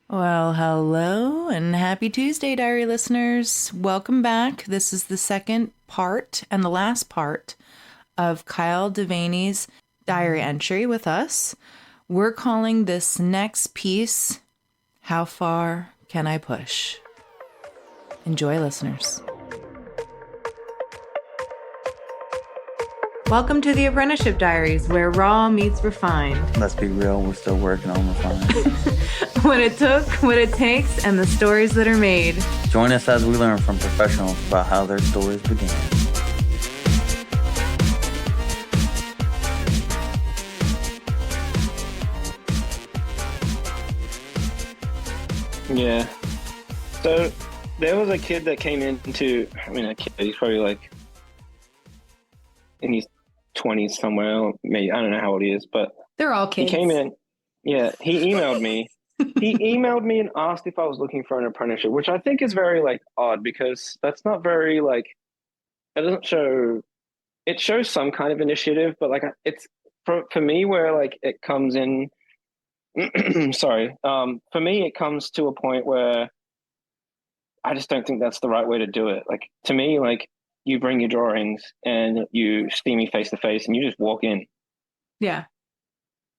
Well, hello and happy Tuesday, diary listeners. Welcome back. This is the second part and the last part of Kyle Devaney's diary entry with us. We're calling this next piece, How Far Can I Push? Enjoy, listeners. Welcome to the Apprenticeship Diaries, where raw meets refined. Let's be real, we're still working on refining. What it took, what it takes, and the stories that are made. Join us as we learn from professionals about how their stories began. Yeah. So there was a kid that came into, a kid, he's probably like in his 20s somewhere, or maybe, I don't know how old he is, but They're all he kids. came in. Yeah, he emailed me. He emailed me and asked if I was looking for an apprenticeship, which I think is very odd because that's not very it doesn't show, it shows some kind of initiative, but it's for me where it comes in. Sorry. For me, it comes to a point where I just don't think that's the right way to do it. To me, you bring your drawings and you see me face to face and you just walk in. Yeah.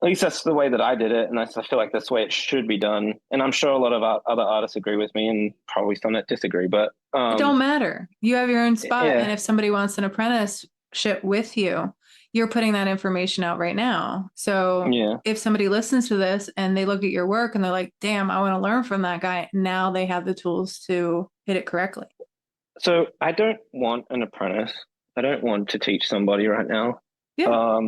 At least that's the way that I did it, and I feel like that's the way it should be done. And I'm sure a lot of other artists agree with me, and probably some that disagree. But it don't matter. You have your own spot, yeah. and if somebody wants an apprenticeship with you, you're putting that information out right now. So yeah. if somebody listens to this and they look at your work and they're like, "Damn, I want to learn from that guy," now they have the tools to hit it correctly. So I don't want an apprentice. I don't want to teach somebody right now. Yeah.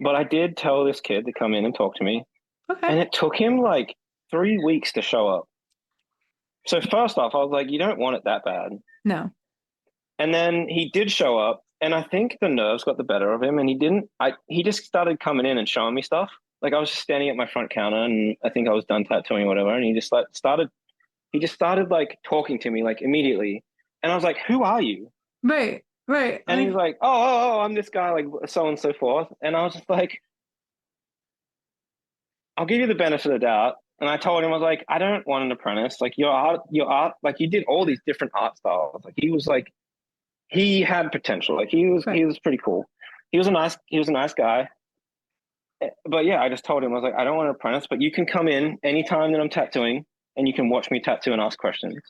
But I did tell this kid to come in and talk to me. Okay. And it took him 3 weeks to show up. So first off, I was like, you don't want it that bad. No. And then he did show up, and I think the nerves got the better of him, and he just started coming in and showing me stuff. I was just standing at my front counter, and I think I was done tattooing or whatever, and he just started talking to me immediately. And I was like, who are you? Right. Right. And he's like, oh, I'm this guy, so on and so forth. And I was just like, I'll give you the benefit of the doubt. And I told him, I was like, I don't want an apprentice. Your art, you did all these different art styles. He had potential. He was pretty cool. He was a nice guy. But yeah, I just told him, I was like, I don't want an apprentice, but you can come in anytime that I'm tattooing and you can watch me tattoo and ask questions.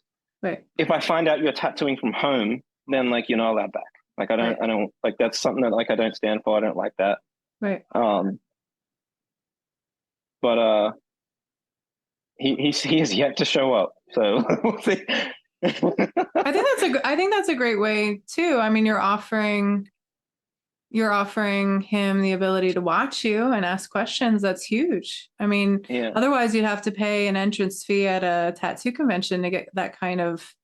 Right. If I find out you're tattooing from home, then you're not allowed back. I don't that's something that I don't stand for. I don't like that. Right. But he has yet to show up, so we'll see. I think that's a great way too. I mean, you're offering him the ability to watch you and ask questions. That's huge. I mean, yeah. Otherwise you'd have to pay an entrance fee at a tattoo convention to get that kind of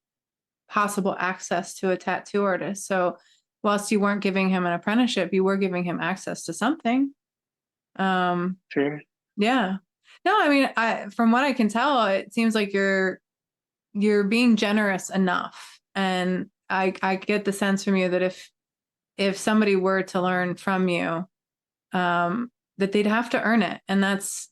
possible access to a tattoo artist. So whilst you weren't giving him an apprenticeship, you were giving him access to something. True. Yeah. No, I mean, from what I can tell, it seems like you're being generous enough. And I get the sense from you that if somebody were to learn from you, that they'd have to earn it. And that's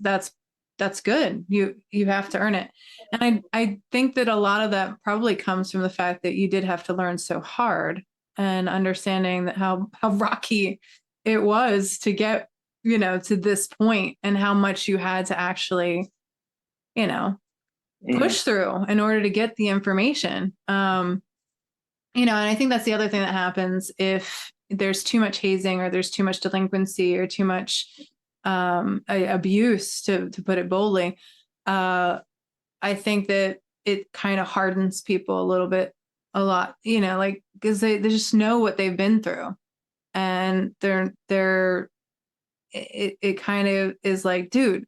good. You have to earn it. And I think that a lot of that probably comes from the fact that you did have to learn so hard and understanding that how rocky it was to get, to this point and how much you had to actually, push through in order to get the information. And I think that's the other thing that happens if there's too much hazing or there's too much delinquency or too much abuse, to put it boldly. I think that it kind of hardens people a lot, because they just know what they've been through, and it kind of is like, dude,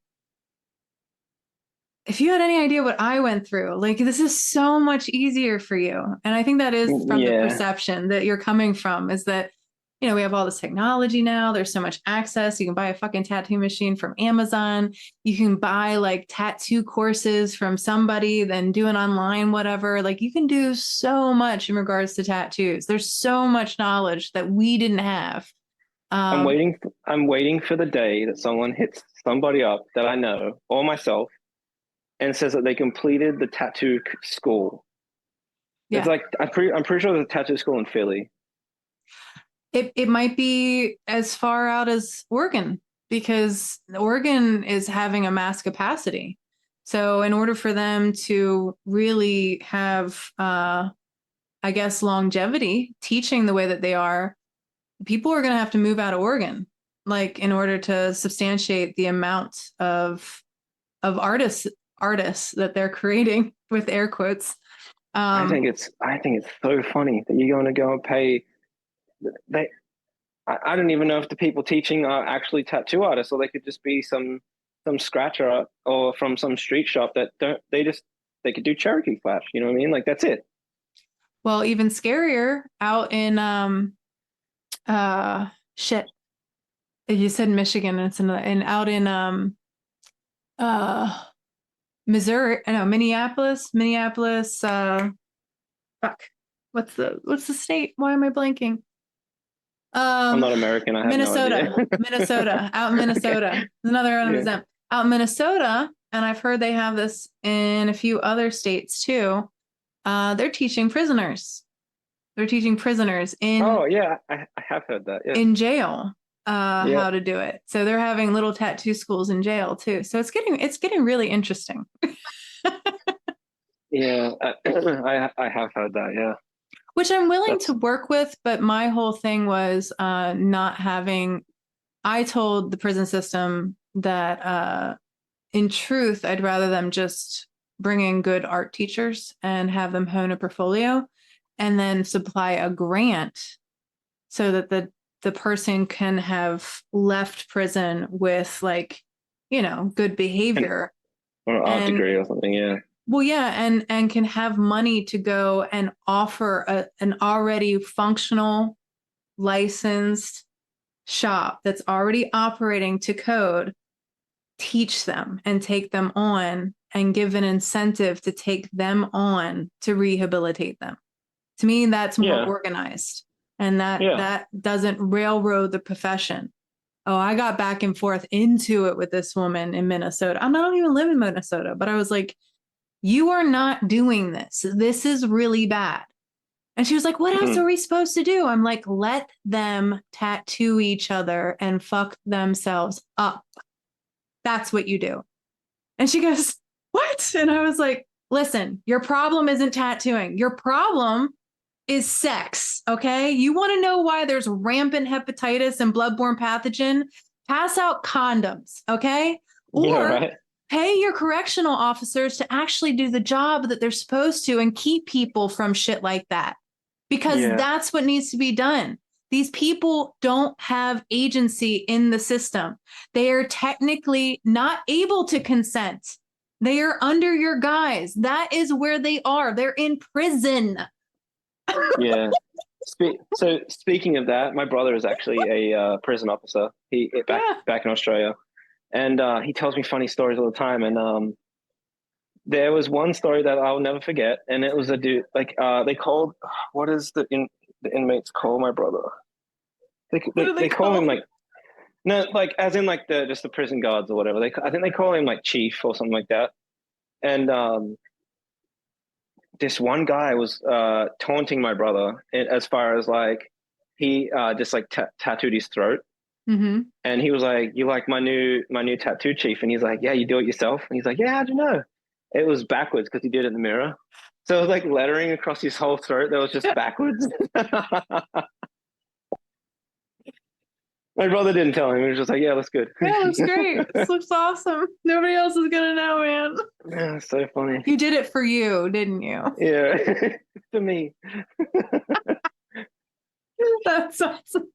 if you had any idea what I went through, this is so much easier for you. And I think that is from the perception that you're coming from, is that, we have all this technology now. There's so much access. You can buy a fucking tattoo machine from Amazon. You can buy tattoo courses from somebody, then do it online, whatever. You can do so much in regards to tattoos. There's so much knowledge that we didn't have. I'm waiting for the day that someone hits somebody up that I know, or myself, and says that they completed the tattoo school. It's Yeah. like I'm pretty sure there's a tattoo school in Philly. It might be as far out as Oregon because Oregon is having a mass capacity. So in order for them to really have I guess longevity teaching the way that they are, people are going to have to move out of Oregon, like in order to substantiate the amount of artists that they're creating with air quotes. I think it's so funny that you're going to go and pay. They I don't even know if the people teaching are actually tattoo artists, or they could just be some scratcher art or from some street shop that don't they could do Cherokee Flash. You know what I mean? Like that's it. Well, even scarier out in shit. You said Michigan, and it's and out in uh Missouri, no, Minneapolis, fuck. What's the state? Why am I blanking? I'm Um not American. I have no idea. Minnesota, out in Okay. Minnesota. Another one of Yeah. them. Out in Minnesota, and I've heard they have this in a few other states too. They're teaching prisoners. They're teaching prisoners Oh yeah, I have heard that. Yeah. in jail Yeah. how to do it. So they're having little tattoo schools in jail too. So it's getting really interesting. Yeah. I have heard that. Yeah. Which I'm willing That's to work with, but my whole thing was not having. I told the prison system that in truth, I'd rather them just bring in good art teachers and have them hone a portfolio and then supply a grant so that the person can have left prison with like, good an behavior or an art and degree or something. Yeah. well, yeah, and can have money to go and offer an already functional, licensed shop that's already operating to code, teach them and take them on and give an incentive to take them on to rehabilitate them. To me, that's more Yeah. organized and that Yeah. that doesn't railroad the profession. Oh, I got back and forth into it with this woman in Minnesota. I don't even live in Minnesota, but I was like, you are not doing this. This is really bad. And she was like, what else Mhm. are we supposed to do? I'm like, let them tattoo each other and fuck themselves up. That's what you do. And she goes, what? And I was like, listen, your problem isn't tattooing. Your problem is sex. Okay. You want to know why there's rampant hepatitis and bloodborne pathogen? Pass out condoms. Okay. Yeah. Or Right. pay your correctional officers to actually do the job that they're supposed to and keep people from shit like that. Because Yeah. that's what needs to be done. These people don't have agency in the system. They are technically not able to consent. They are under your guise. That is where they are. They're in prison. Yeah. So speaking of that, my brother is actually a prison officer. He Yeah. back in Australia, and he tells me funny stories all the time. And there was one story that I'll never forget, and it was a dude like they called what is the inmates call my brother? They What they, do they they call him call? like no like as in like the just the prison guards or whatever. I think they call him like chief or something like that. And this one guy was taunting my brother as far as like he just like tattooed his throat. Mm-hmm. And he was like, "You like my new tattoo, chief?" And he's like, "Yeah, you do it yourself." And he's like, "Yeah, how'd you know?" It was backwards because he did it in the mirror. So it was like lettering across his whole throat that was just backwards. My brother didn't tell him. He was just like, "Yeah, that's good." Yeah, that's great. This looks awesome. Nobody else is gonna know, man. Yeah, so funny. You did it for you, didn't you? Yeah, for me. That's awesome.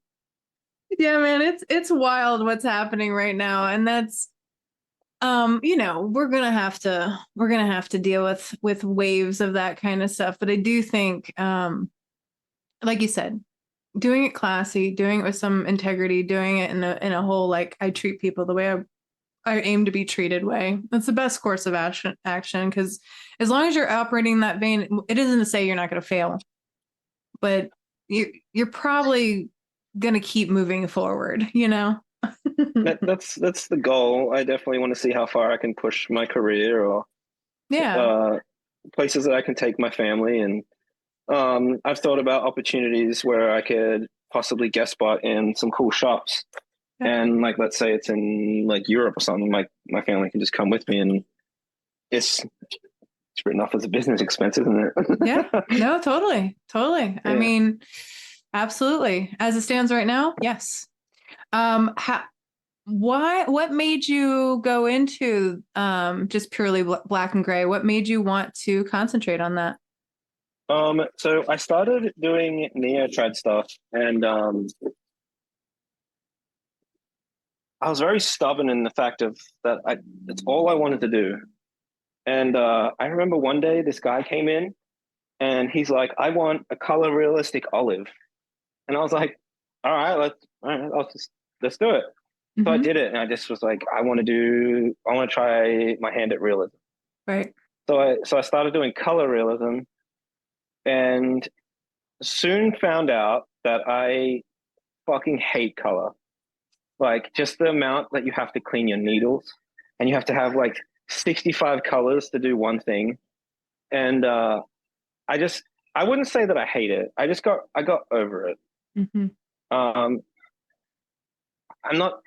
Yeah, man, it's wild what's happening right now, and that's we're gonna have to deal with waves of that kind of stuff. But I do think, like you said, doing it classy, doing it with some integrity, doing it in a whole like I treat people the way I aim to be treated way. That's the best course of action because as long as you're operating in that vein, it isn't to say you're not going to fail, but you're probably going to keep moving forward, you know? That's the goal. I definitely want to see how far I can push my career or Yeah. places that I can take my family, and I've thought about opportunities where I could possibly guest spot in some cool shops. Yeah. And like, let's say it's in like Europe or something, like my family can just come with me, and it's written off as a business expense, isn't Yeah. it? No, totally. Totally. I Yeah. mean, absolutely. As it stands right now, yes. How, what made you go into just purely black and gray? What made you want to concentrate on that? So I started doing neo trad stuff, and I was very stubborn in the fact of that it's all I wanted to do. And I remember one day this guy came in and he's like, I want a color realistic olive. And I was like, all right, let's do it. So I Hmm. did it, and I just was like, I want to try my hand at realism. Right. So I started doing color realism, and soon found out that I fucking hate color. Like, just the amount that you have to clean your needles, and you have to have like 65 colors to do one thing. And I just I wouldn't say that I hate it. I got over it. Hmm. Um, I'm not.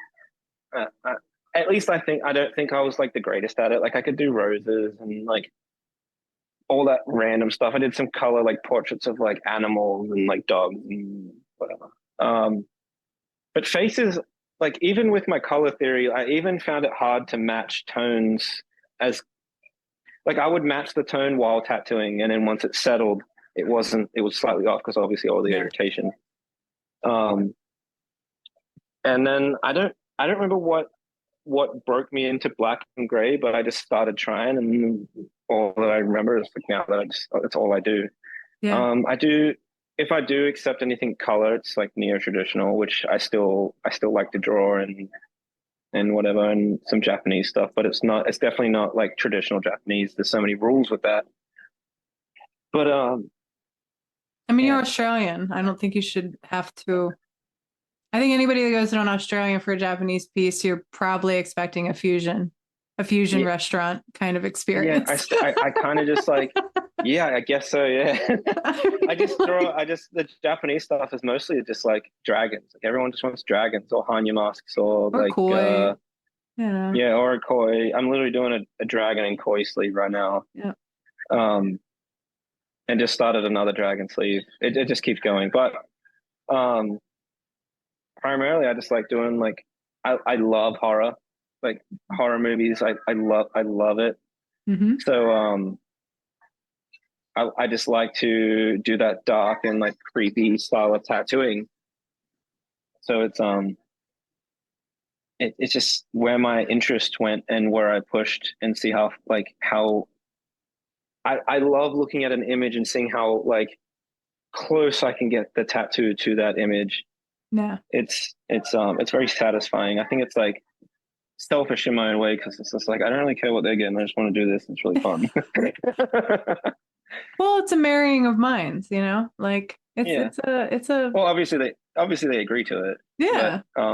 At least I don't think I was like the greatest at it. Like, I could do roses and like all that random stuff. I did some color like portraits of like animals and like dogs and whatever. Um, but faces, like, even with my color theory, I even found it hard to match tones as like I would match the tone while tattooing, and then once it settled, it was slightly off because obviously all the Yeah. irritation. Um, and then I don't remember what broke me into black and gray, but I just started trying, and all that I remember is like now that that's all I do. Yeah. I do if I do accept anything color, it's like neo traditional, which I still like to draw and whatever, and some Japanese stuff, but it's definitely not like traditional Japanese. There's so many rules with that. But I mean, you're yeah, Australian. I don't think you should have to. I think anybody that goes to an Australian for a Japanese piece, you're probably expecting a fusion yeah, restaurant kind of yeah. experience. I kind of just like, yeah, I guess so. Yeah. The Japanese stuff is mostly just like dragons. Like, everyone just wants dragons or Hanya masks or Or like, koi, you know. yeah, or a koi. I'm literally doing a dragon and koi sleeve right now. Yeah. Um, and just started another dragon sleeve. It just keeps going. But um, primarily I just like doing like, I love horror, like horror movies. I love it. Hmm. So I just like to do that dark and like creepy style of tattooing. So it's just where my interest went and where I pushed, and see how I love looking at an image and seeing how like close I can get the tattoo to that image. Yeah. It's very satisfying. I think it's like selfish in my own way because it's just like I don't really care what they're getting. I just want to do this. It's really fun. Well, it's a marrying of minds, you know? Like Yeah. it's a Well, obviously they agree to it, yeah. but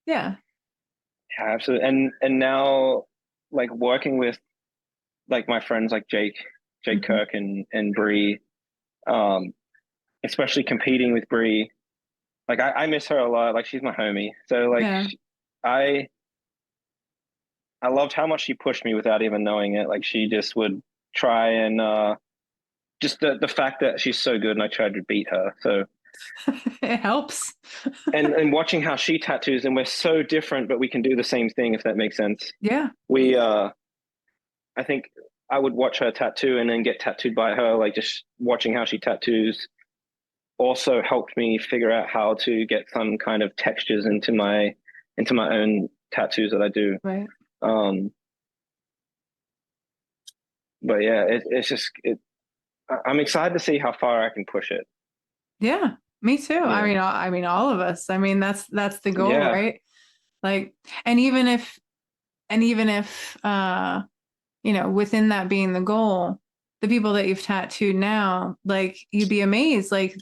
Yeah. yeah, absolutely. And now like working with like my friends like Jake Hmm. Kirk and Bree, um, especially competing with Bree. Like, I miss her a lot. Like, she's my homie. So like Yeah. I I loved how much she pushed me without even knowing it. Like, she just would try and just the fact that she's so good and I tried to beat her. So It helps. and watching how she tattoos, and we're so different, but we can do the same thing, if that makes sense. Yeah. We I think I would watch her tattoo and then get tattooed by her. Like, just watching how she tattoos also helped me figure out how to get some kind of textures into my own tattoos that I do. Right. Um, but yeah, it's just I'm excited to see how far I can push it. Yeah. Me too. Yeah, I mean all of us. I mean that's the goal, yeah, right? Like and even if you know, within that being the goal, the people that you've tattooed now, like you'd be amazed, like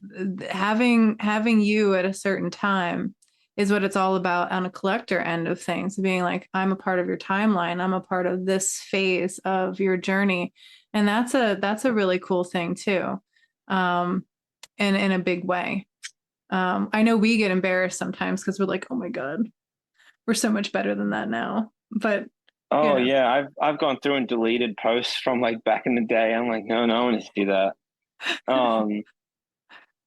having you at a certain time is what it's all about on a collector end of things, being like, I'm a part of your timeline. I'm a part of this phase of your journey. And that's a really cool thing too. And in a big way. I know we get embarrassed sometimes because we're like, oh my God, we're so much better than that now. But you Oh know, yeah, I've gone through and deleted posts from like back in the day. I'm like, no, no one needs to do that. Um,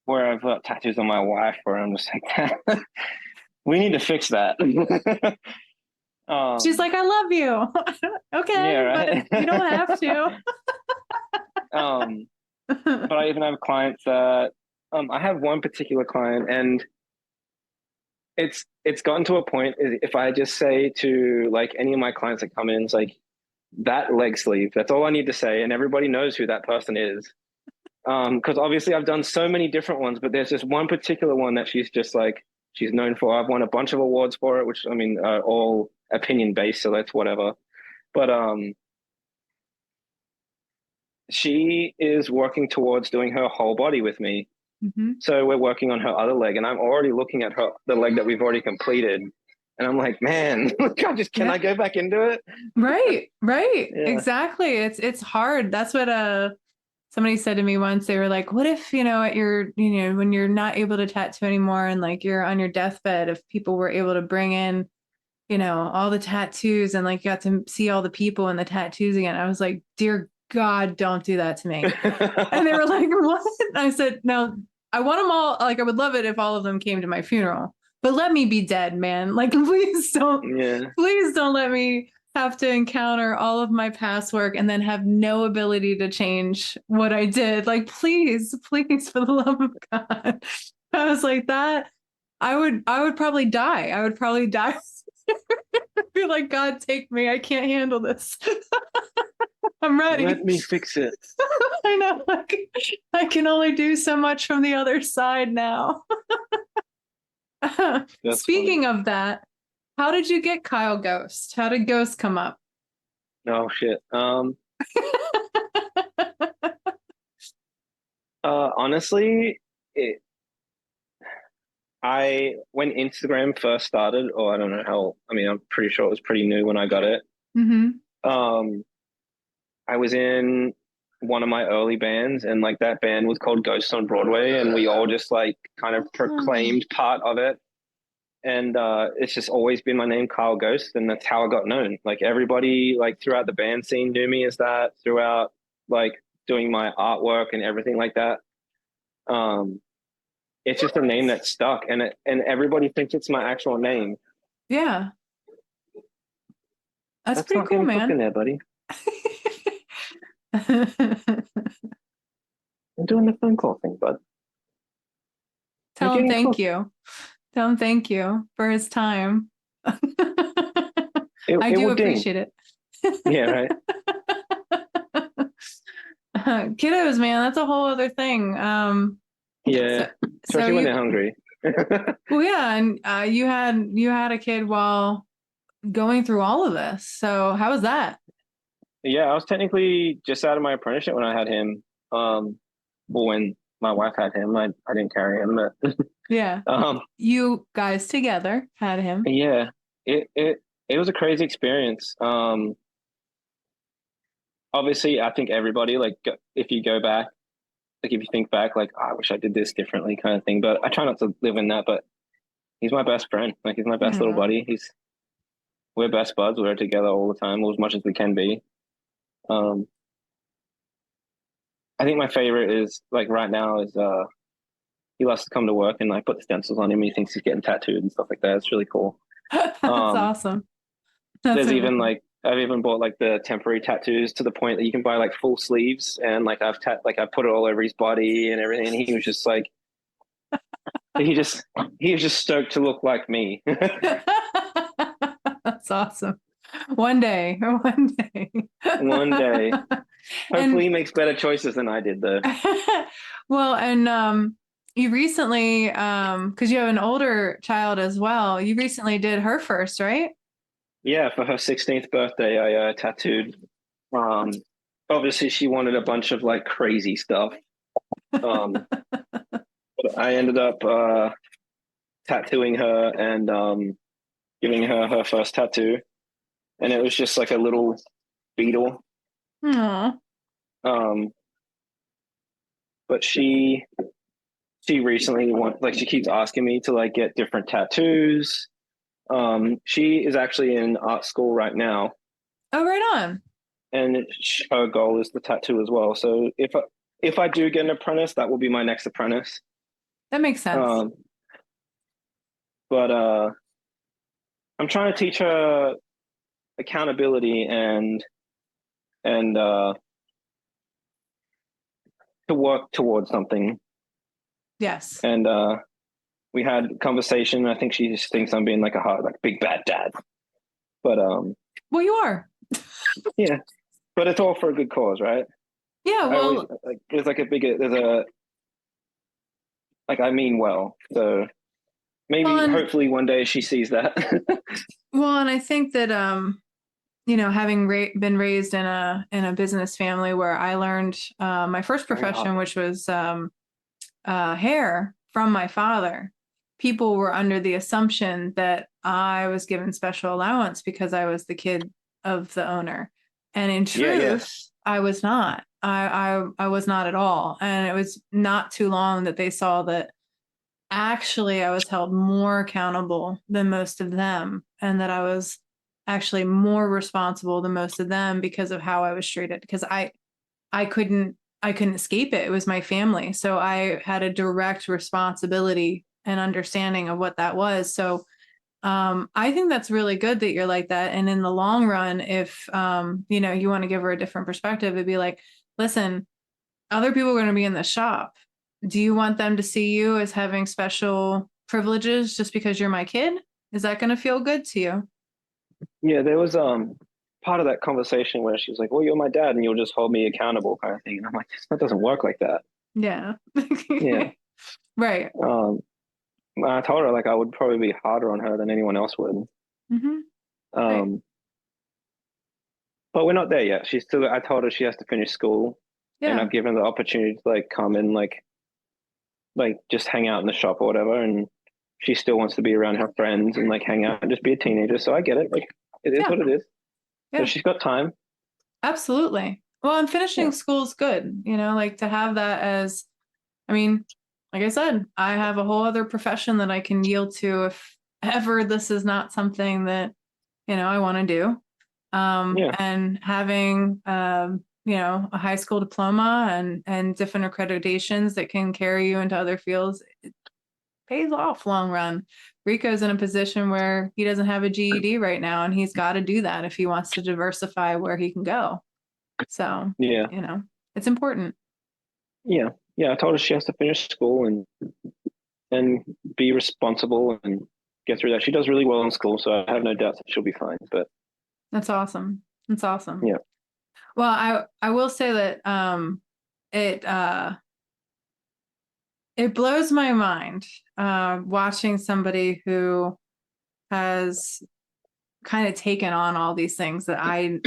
where I've got tattoos on my wife, where I'm just like, we need to fix that. she's like, I love you. Yeah, Okay, but right. you don't have to. um, but I even have clients that I have one particular client, and it's gotten to a point if I just say to like any of my clients that come in, it's like that leg sleeve. That's all I need to say, and everybody knows who that person is. Because obviously I've done so many different ones, but there's just one particular one that she's just like she's known for. I've won a bunch of awards for it, which I mean, all opinion based, so that's whatever. But she is working towards doing her whole body with me. Mm-hmm. So we're working on her other leg, and I'm already looking at the leg that we've already completed, and I'm like, man, can I go back into it? Right, right. Yeah. Exactly. It's hard. That's what somebody said to me once. They were like, what if, at your, when you're not able to tattoo anymore and like you're on your deathbed, if people were able to bring in, all the tattoos and like you got to see all the people and the tattoos again. I was like, dear God, don't do that to me. And they were like, what? And I said, no, I want them all. Like, I would love it if all of them came to my funeral, but let me be dead, man. Like, Yeah. please don't let me have to encounter all of my past work and then have no ability to change what I did. Like, please, please, for the love of God. I was like that. I would probably die. I would probably die. Be like, God, take me. I can't handle this. I'm ready. Let me fix it. I know. Like, I can only do so much from the other side now. Speaking of that, how did you get Kyle Ghost? How did Ghost come up? Oh shit. Honestly, when Instagram first started, or I don't know how. I mean, I'm pretty sure it was pretty new when I got it. Mm-hmm. I was in one of my early bands, and like that band was called Ghosts on Broadway, and we all just like kind of proclaimed part of it. And it's just always been my name, Kyle Ghost, and that's how I got known. Like everybody, like throughout the band scene, knew me as that. Throughout like doing my artwork and everything like that. It's just a name that stuck, and everybody thinks it's my actual name. Yeah. That's pretty not cool, getting cooked in man. there, buddy. I'm doing the phone call thing, bud. Tell him thank you. Tell him thank you for his time. I do appreciate it. Yeah, right. Kiddos, man, that's a whole other thing. Yeah, especially when they're hungry. Well, yeah, and you had a kid while going through all of this. So how was that? Yeah, I was technically just out of my apprenticeship when I had him. Well, when my wife had him, I didn't carry him, but Yeah. You guys together had him. yeah, it was a crazy experience. Obviously, I think everybody like if you go back, like if you think back, like oh, I wish I did this differently, kind of thing. But I try not to live in that. But he's my best friend. Like he's my best little buddy. We're best buds. We're together all the time, or as much as we can be. Um, I think my favorite is like right now is he loves to come to work and like put the stencils on him. He thinks he's getting tattooed and stuff like that. It's really cool. That's awesome. There's really even cool. like I've even bought like the temporary tattoos to the point that you can buy like full sleeves, and like I put it all over his body and everything. And he was just like he was just stoked to look like me. That's awesome. One day, one day. One day. Hopefully he makes better choices than I did though. Well, and you recently, because you have an older child as well, you recently did her first, right? Yeah, for her 16th birthday, I tattooed. Um, Obviously she wanted a bunch of like crazy stuff. But I ended up tattooing her and giving her her first tattoo, and it was just like a little beetle. Aw. Um, but she recently she keeps asking me to like get different tattoos. She is actually in art school right now, Oh, right on. and her goal is the tattoo as well. So if I do get an apprentice, that will be my next apprentice. That makes sense. Um, but I'm trying to teach her accountability and to work towards something. Yes. And we had conversation. I think she just thinks I'm being like a hard, like big bad dad. But Well, you are. yeah. But it's all for a good cause, right? Yeah. I always Well, like there's a like I mean well. So maybe and hopefully one day she sees that. and I think that having been raised in a business family where I learned my first Very hard. profession, which was hair, from my father. People were under the assumption that I was given special allowance because I was the kid of the owner, and in Yeah, yeah. truth, I was not. I was not at all, and it was not too long that they saw that actually I was held more accountable than most of them, and that I was actually more responsible than most of them because of how I was treated. Because I couldn't escape it. It was my family, so I had a direct responsibility and understanding of what that was. So I think that's really good that you're like that. And in the long run, if you want to give her a different perspective, it'd be like, listen, other people are going to be in the shop. Do you want them to see you as having special privileges just because you're my kid? Is that going to feel good to you? Yeah, there was part of that conversation where she was like, "Well, you're my dad, and you'll just hold me accountable," kind of thing. And I'm like, "That doesn't work like that." Yeah. Yeah. Right. I told her like I would probably be harder on her than anyone else would. Hmm. Right. Um, but we're not there yet. She's still. I told her she has to finish school, and Yeah. I've given her the opportunity to like come and like just hang out in the shop or whatever. And she still wants to be around her friends and like hang out and just be a teenager. So I get it. Like it is Yeah. what it is. So Yeah. she's got time. Absolutely. Well, and Yeah. finishing school is good, like to have that as, I mean, like I said, I have a whole other profession that I can yield to if ever this is not something that, I want to do. Yeah. And having, a high school diploma and different accreditations that can carry you into other fields, it pays off long run. Rico's in a position where he doesn't have a GED right now, and he's got to do that if he wants to diversify where he can go. So, Yeah. it's important. Yeah. Yeah. I told her she has to finish school and be responsible and get through that. She does really well in school, so I have no doubts that she'll be fine. But That's awesome. That's awesome. yeah. Well, I will say that it it blows my mind watching somebody who has kind of taken on all these things that I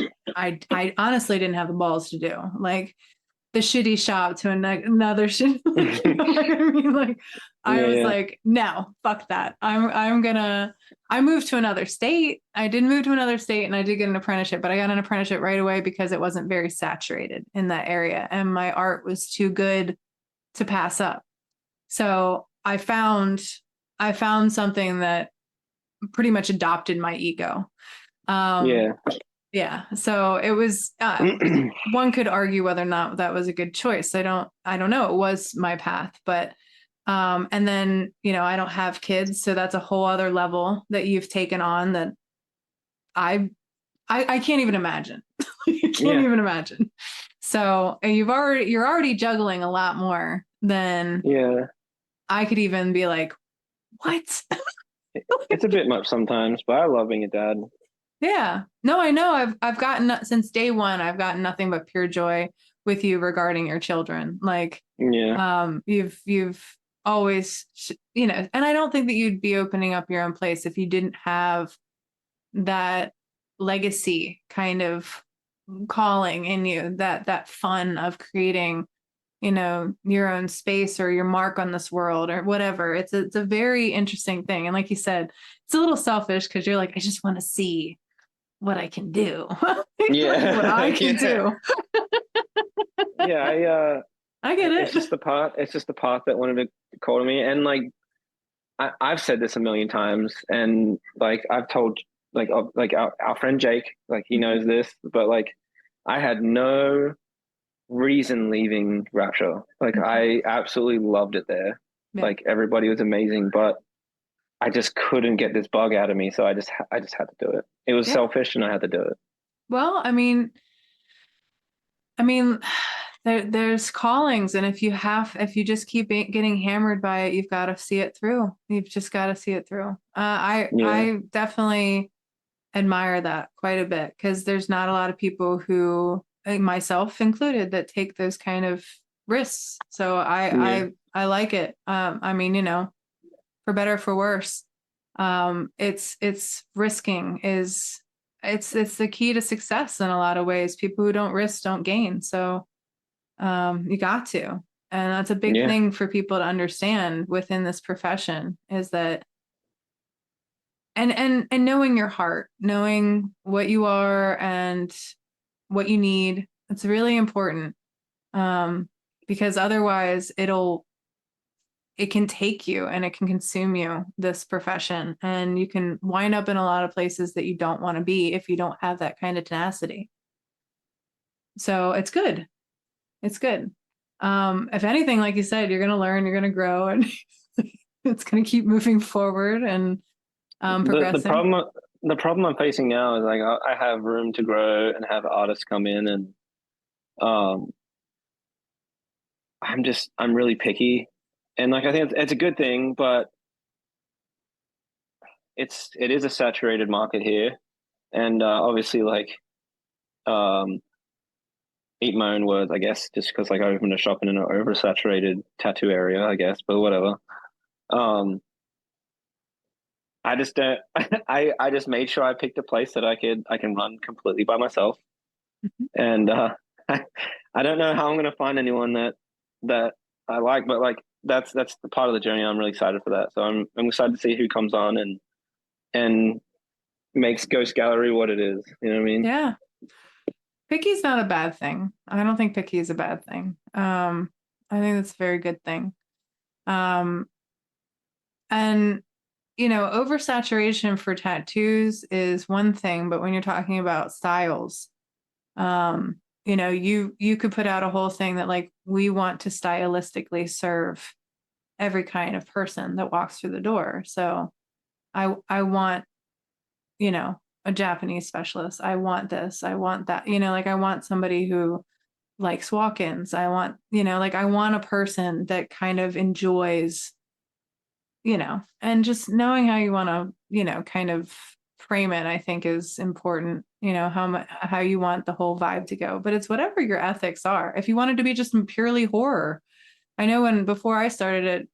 honestly didn't have the balls to do. Like the shitty shop to another shit. You know what I mean? Like I Yeah. was Yeah. like, no, fuck that. I moved to another state. I did move to another state and I did get an apprenticeship, but I got an apprenticeship right away because it wasn't very saturated in that area. And my art was too good to pass up. So I found something that pretty much adopted my ego. Um, Yeah. yeah. So it was, one could argue whether or not that was a good choice. I don't know. It was my path, but, and then, I don't have kids. So that's a whole other level that you've taken on that I, I can't even imagine. I can't Yeah. even imagine. So you're already juggling a lot more than Yeah. I could even be like, what? It's a bit much sometimes, but I love being a dad. Yeah. No, I know. I've gotten since day one, I've gotten nothing but pure joy with you regarding your children. Like, Yeah. you've always, and I don't think that you'd be opening up your own place if you didn't have that legacy kind of calling in you, that fun of creating your own space or your mark on this world or whatever. It's a very interesting thing. And like you said, it's a little selfish because you're like, I just want to see what I can do. Yeah. What I can do. Yeah, I get it's it. just the part. It's just the part that wanted to call to me, and like I've said this a million times, and like I've told like our friend Jake, like he knows this, but like I had no reason leaving Rapture. Like I absolutely loved it there. Yeah. Like everybody was amazing, but I just couldn't get this bug out of me, so I just had to do it. It was Yeah. selfish, and I had to do it. Well, there's callings, and if you just keep getting hammered by it, you've got to see it through. You've just got to see it through. Yeah. I definitely admire that quite a bit because there's not a lot of people who, myself included, that take those kind of risks. So I like it. For better or for worse, it's risking is it's the key to success in a lot of ways. People who don't risk don't gain. So you got to, and that's a big Yeah. thing for people to understand within this profession is that and knowing your heart, knowing what you are and what you need. It's really important. Because otherwise it can take you and it can consume you, this profession, and you can wind up in a lot of places that you don't want to be if you don't have that kind of tenacity. So it's good. It's good. If anything, like you said, you're going to learn, you're going to grow, and it's going to keep moving forward and progressing. The problem I'm facing now is like I have room to grow and have artists come in, and um I'm really picky, and like I think it's a good thing, but it is a saturated market here, and obviously like um eat my own words, I guess, just because like I opened a shop in an oversaturated tattoo area, I guess, but whatever. Um, I just don't. I just made sure I picked a place that I can run completely by myself, Mhm. and I don't know how I'm gonna find anyone that I like, but like that's the part of the journey. I'm really excited for that. So I'm excited to see who comes on and makes Ghost Gallery what it is. You know what I mean? Yeah. Picky's not a bad thing. I don't think picky is a bad thing. I think that's a very good thing. Um, and oversaturation for tattoos is one thing, but when you're talking about styles, you could put out a whole thing that like we want to stylistically serve every kind of person that walks through the door. So I want, a Japanese specialist. I want this. I want that. Like I want somebody who likes walk-ins. I want a person that kind of enjoys, and just knowing how you want to, kind of frame it, I think is important, how you want the whole vibe to go. But it's whatever your ethics are. If you wanted to be just purely horror, I know before I started it,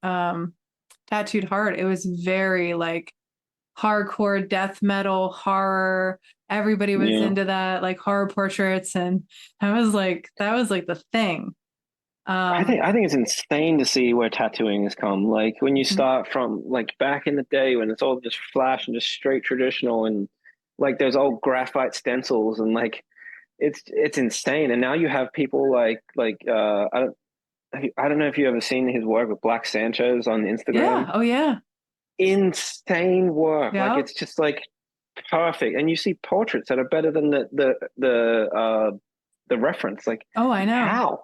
Tattooed Heart, it was very like hardcore death metal horror. Everybody was Yeah. into that, like horror portraits, and that was like the thing. I think it's insane to see where tattooing has come. Like when you start from like back in the day when it's all just flash and just straight traditional and like there's old graphite stencils and like it's insane. And now you have people I don't know if you ever seen his work with Black Sanchez on Instagram. Yeah. Oh yeah. Insane work. Like Yeah. it's just like perfect. And you see portraits that are better than the reference. Like Oh, I know. how?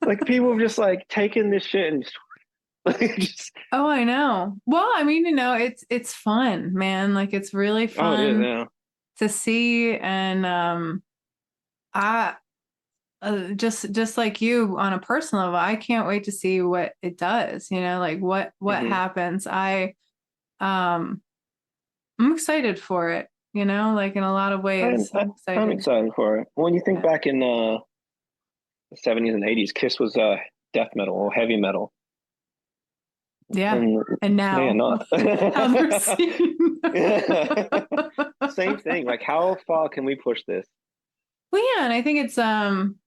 Like people have just like taken this shit and just, like, just Oh, I know. Well, it's fun, man. Like it's really oh it is, fun yeah. to see, and I just like you on a personal level, I can't wait to see what it does. Like what Hmm. happens. I'm excited for it. Like in a lot of ways, I'm I'm excited. excited for it. When you think Yeah. back in the 70s and 80s, Kiss was death metal or heavy metal. Yeah. And And yeah, now not how they're seen. yeah. Same thing. Like how far can we push this? Well, yeah, and I think it's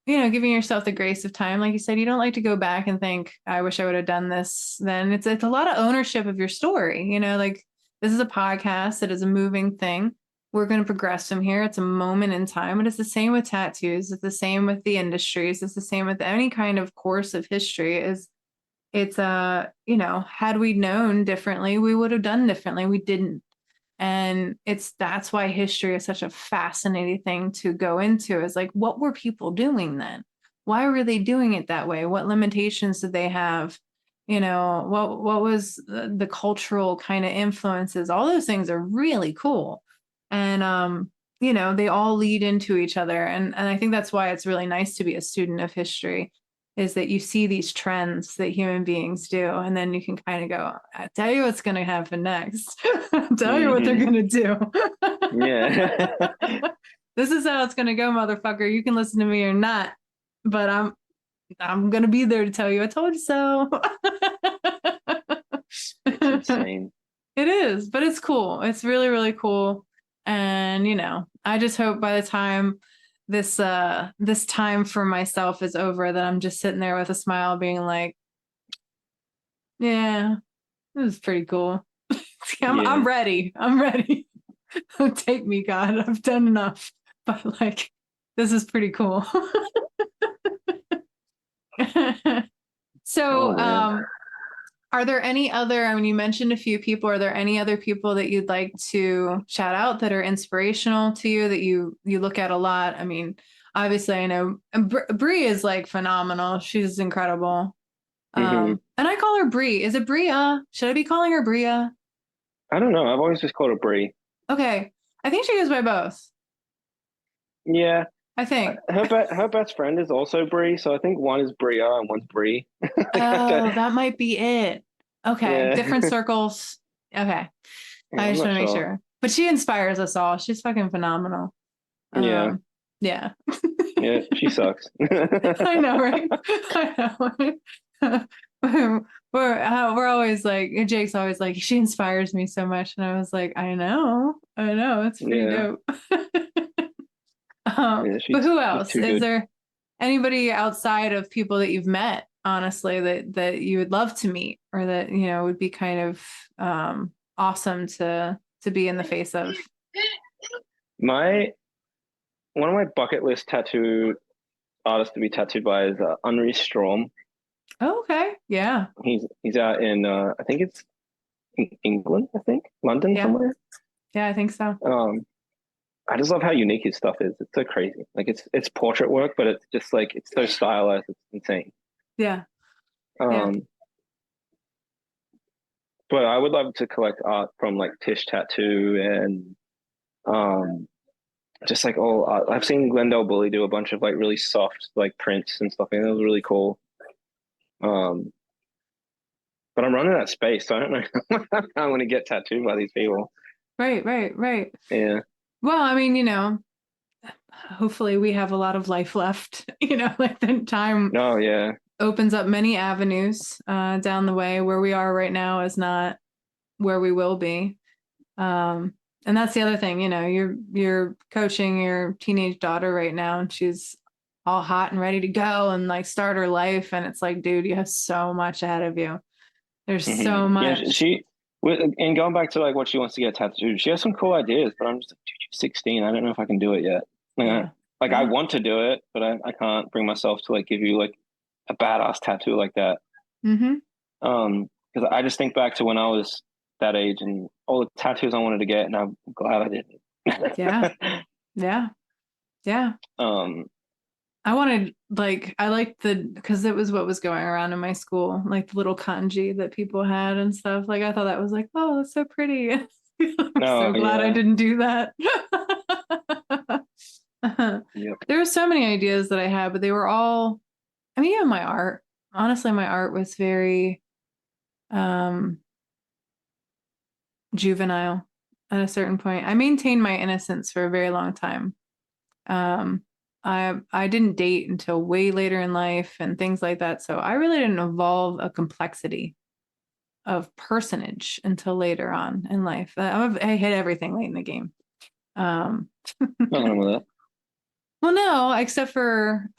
giving yourself the grace of time. Like you said, you don't like to go back and think, I wish I would have done this then. It's a lot of ownership of your story, like this is a podcast, it is a moving thing. We're going to progress from here. It's a moment in time. And it's the same with tattoos. It's the same with the industries. It's the same with any kind of course of history. Had we known differently, we would have done differently. We didn't. And that's why history is such a fascinating thing to go into, is like, what were people doing then? Why were they doing it that way? What limitations did they have? What was the cultural kind of influences? All those things are really cool. And they all lead into each other. And I think that's why it's really nice to be a student of history, is that you see these trends that human beings do, and then you can kind of go, I'll tell you what's going to happen next. I'll tell you what they're going to do. Yeah. This is how it's going to go, motherfucker. You can listen to me or not, but I'm going to be there to tell you I told you so. It's insane. It is, but it's cool. It's really, really cool. And, I just hope by the time this time for myself is over, that I'm just sitting there with a smile being like, yeah, this is pretty cool. I'm ready. I'm ready. Take me, God. I've done enough. But like, this is pretty cool. So, are there any other, you mentioned a few people, are there any other people that you'd like to shout out that are inspirational to you, that you look at a lot? Obviously I know Bree is like phenomenal. She's incredible. And I call her Bree. Is it Bria? Should I be calling her Bria? I don't know. I've always just called her Bree. Okay. I think she goes by both. Yeah. I think. Her best friend is also Bree, so I think one is Bria and one's Bree. That might be it. Okay. Yeah. Different circles. Okay. Yeah, I I'm just not want to make sure. sure. But she inspires us all. She's fucking phenomenal. Yeah. Yeah. Yeah, she sucks. I know, right? I know. We're always like, Jake's always like, she inspires me so much. And I was like, I know. It's pretty dope. Yeah, But who else? too Is good. there anybody outside of people that you've met, honestly, that you would love to meet, or that, would be kind of awesome to be in the face of? One of my bucket list tattoo artists to be tattooed by is Unri Strom. Oh, okay. Yeah. He's out in I think it's England, I think London somewhere. Yeah, I think so. I just love how unique his stuff is. It's so crazy. Like it's portrait work, but it's just like it's so stylized. It's insane. Yeah. But I would love to collect art from like Tish Tattoo and just like all art. I've seen Glendale Bully do a bunch of like really soft like prints and stuff, and it was really cool. But I'm running out of space, so I don't know how I'm going to get tattooed by these people. Right. Yeah. Well, hopefully we have a lot of life left, like the time Oh, yeah. opens up many avenues down the way. Where we are right now is not where we will be. And that's the other thing, you're coaching your teenage daughter right now, and she's all hot and ready to go and like start her life. And it's like, dude, you have so much ahead of you. There's so much. Yeah, and going back to like what she wants to get tattooed, she has some cool ideas, but I'm just like, dude, you're 16. I don't know if I can do it yet. I want to do it, but I can't bring myself to like give you like a badass tattoo like that. Because I just think back to when I was that age and all the tattoos I wanted to get, and I'm glad I didn't. Yeah. I wanted, like, I liked because it was what was going around in my school, like the little kanji that people had and stuff. Like, I thought that was like, oh, that's so pretty. I'm so glad I didn't do that. Yep. There were so many ideas that I had, but they were all, even my art. Honestly, my art was very juvenile at a certain point. I maintained my innocence for a very long time. I didn't date until way later in life and things like that. So I really didn't evolve a complexity of personage until later on in life. I hit everything late in the game. Nothing wrong with that. Well, no, except for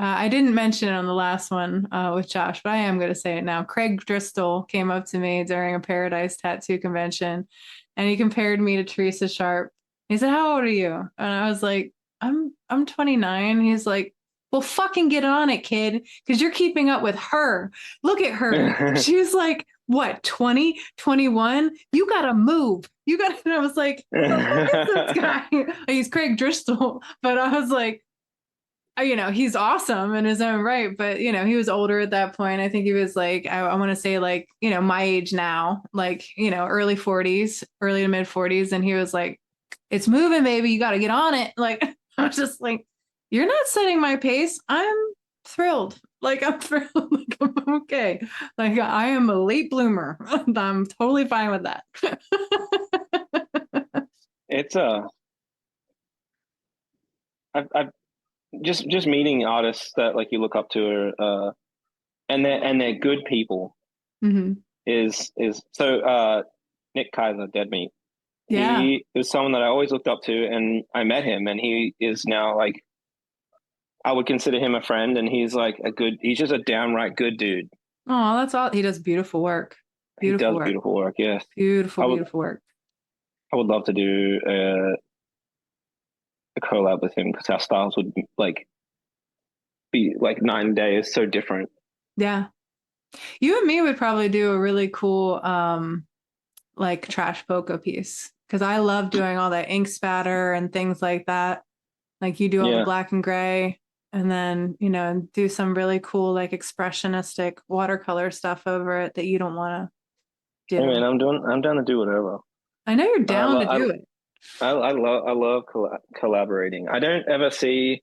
I didn't mention it on the last one with Josh, but I am going to say it now. Craig Driscoll came up to me during a Paradise Tattoo convention, and he compared me to Teresa Sharp. He said, "How old are you?" And I was like, "I'm 29." He's like, "Well, fucking get on it, kid, because you're keeping up with her. Look at her. She's like, what, 20, 21? You gotta move. You gotta." And I was like, "Who the fuck is this guy?" He's Craig Driscoll, but I was like, he's awesome in his own right, but he was older at that point. I think he was like, I want to say like, my age now, like, early 40s, early to mid 40s. And he was like, "It's moving, baby. You got to get on it." Like, I was just like, "You're not setting my pace. I'm thrilled. Like, I'm thrilled. Like, I'm okay. Like, I am a late bloomer. I'm totally fine with that." It's I've just meeting artists that like you look up to, and they're good people. Hmm. Is so Nick Kaiser, Dead Meat. Yeah. He is someone that I always looked up to, and I met him, and he is now like I would consider him a friend, and he's like he's just a downright good dude. Oh, that's all. He does beautiful work. He Beautiful does work. beautiful work. Yes, Beautiful, I would beautiful work. I would love to do a collab with him because our styles would like be like 9 days so different. Yeah. You and me would probably do a really cool like trash polka piece because I love doing all that ink spatter and things like that. Like you do all the Yeah. black and gray and then, do some really cool like expressionistic watercolor stuff over it that you don't want to Hey man, do. I'm down to do whatever. I know you're I down to love do it. I love collaborating. I don't ever see,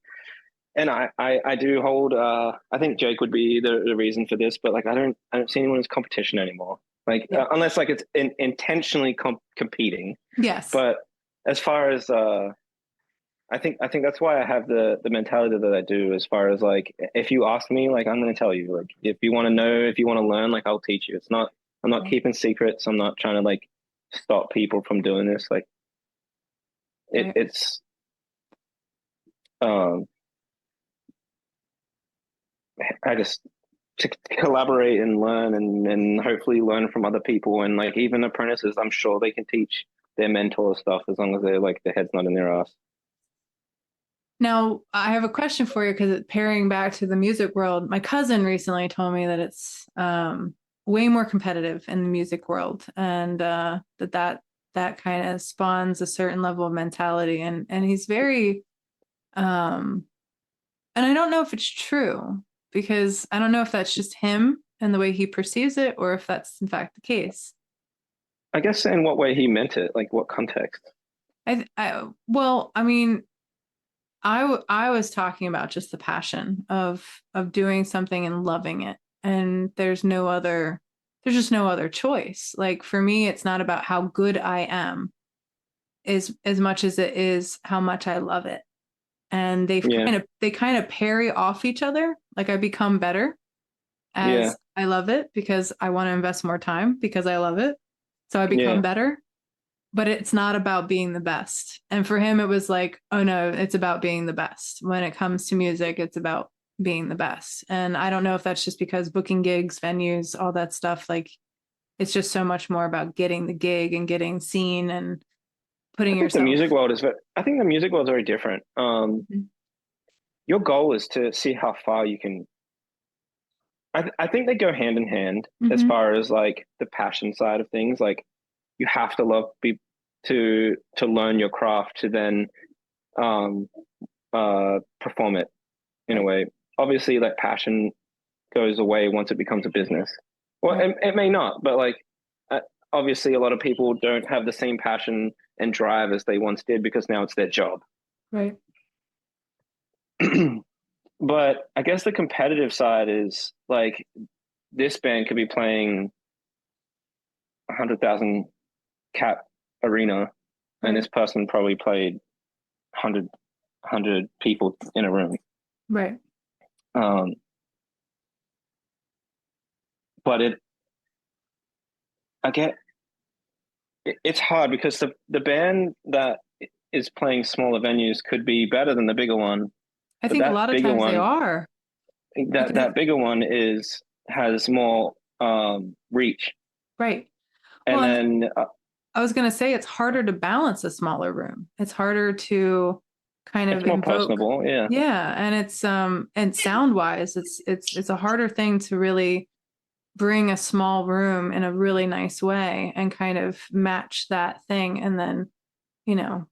and I do hold. I think Jake would be the reason for this, but like I don't see anyone as competition anymore. Like Yeah. unless like it's intentionally competing. Yes. But as far as I think that's why I have the mentality that I do. As far as like if you ask me, like I'm going to tell you. Like if you want to know, if you want to learn, like I'll teach you. It's not. I'm not keeping secrets. I'm not trying to like stop people from doing this. Like Right. it's um I just to collaborate and learn and hopefully learn from other people and like even apprentices, I'm sure they can teach their mentor stuff as long as they're like their head's not in their ass. Now, I have a question for you because pairing back to the music world, my cousin recently told me that it's way more competitive in the music world, and that kind of spawns a certain level of mentality, and he's very and I don't know if it's true because I don't know if that's just him and the way he perceives it, or if that's in fact the case. I guess in what way he meant it, like what context. Well, I mean, I was talking about just the passion of doing something and loving it. And there's just no other choice. Like for me, it's not about how good I am as much as it is how much I love it. And Yeah, they kind of parry off each other. Like I become better yeah, as I love it because I want to invest more time because I love it. So I yeah. become better, but it's not about being the best. And for him, it was like, oh no, it's about being the best. When it comes to music, it's about being the best. And I don't know if that's just because booking gigs, venues, all that stuff, like it's just so much more about getting the gig and getting seen and putting yourself. I think the music world is very different. Your goal is to see how far you can. I think they go hand in hand as Mm-hmm. far as like the passion side of things. Like you have to love be to learn your craft to then um perform it in a Right, way. Obviously, that passion goes away once it becomes a business. Well, right, it may not, but like uh, obviously, a lot of people don't have the same passion and drive as they once did because now it's their job. right. But I guess the competitive side is like this band could be playing 100,000 cap arena, and Right, this person probably played 100 people in a room. right. Um, but I get it's hard because the band that is playing smaller venues could be better than the bigger one. I But think a that lot of bigger times they one, are. that bigger one has more reach. Right. And Well, and then I was going to say it's harder to balance a smaller room. It's harder to kind it's of more invoke. personable. Yeah. Yeah, and it's and sound wise, it's a harder thing to really bring a small room in a really nice way and kind of match that thing and then, you know,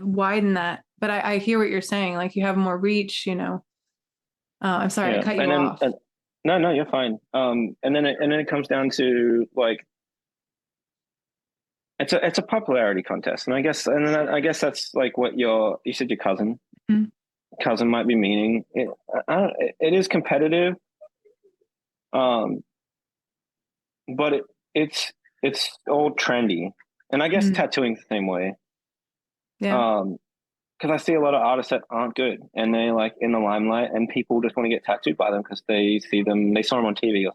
widen that. But I hear what you're saying. Like you have more reach, you know. I'm sorry, I Yeah. cut And you then off. no, you're fine. And then it comes down to like it's a popularity contest, and I guess that's like what you said your Mhm. cousin might be meaning. It is competitive, um, but it's all trendy, and I guess Mhm. tattooing the same way. Yeah. Um, because I see a lot of artists that aren't good, and they like in the limelight, and people just want to get tattooed by them because they saw them on TV or